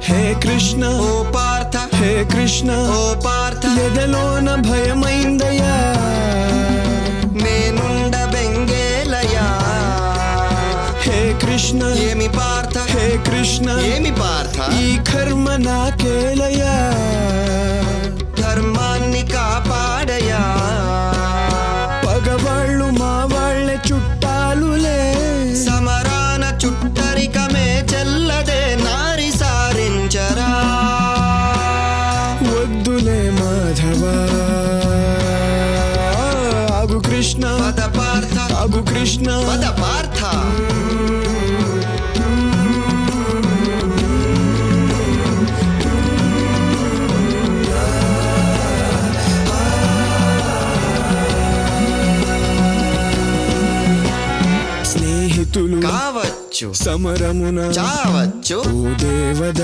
హే కృష్ణ ఓ పార్థ హే కృష్ణ ఓ పార్థ ఎదలోన భయమైందయ్యా నేనుండ బెంగేలయా హే కృష్ణ ఏమి పార్థ హే కృష్ణ ఏమి పార్థ ఈ కర్మ నాకేలయ్యా ధర్మాన్ని కాపాడయా పగవాళ్ళు మా వాళ్ళే చుట్టాలులే సమరాన చుట్టరికమే చెల్లదే నారి సారించరా వద్దులే మాధవా ఆగు కృష్ణ పద పార్థ ఆగు కృష్ణ పద పార్థ స్నేహితులు కావచ్చు సమరమున చావచ్చు ఓ దేవద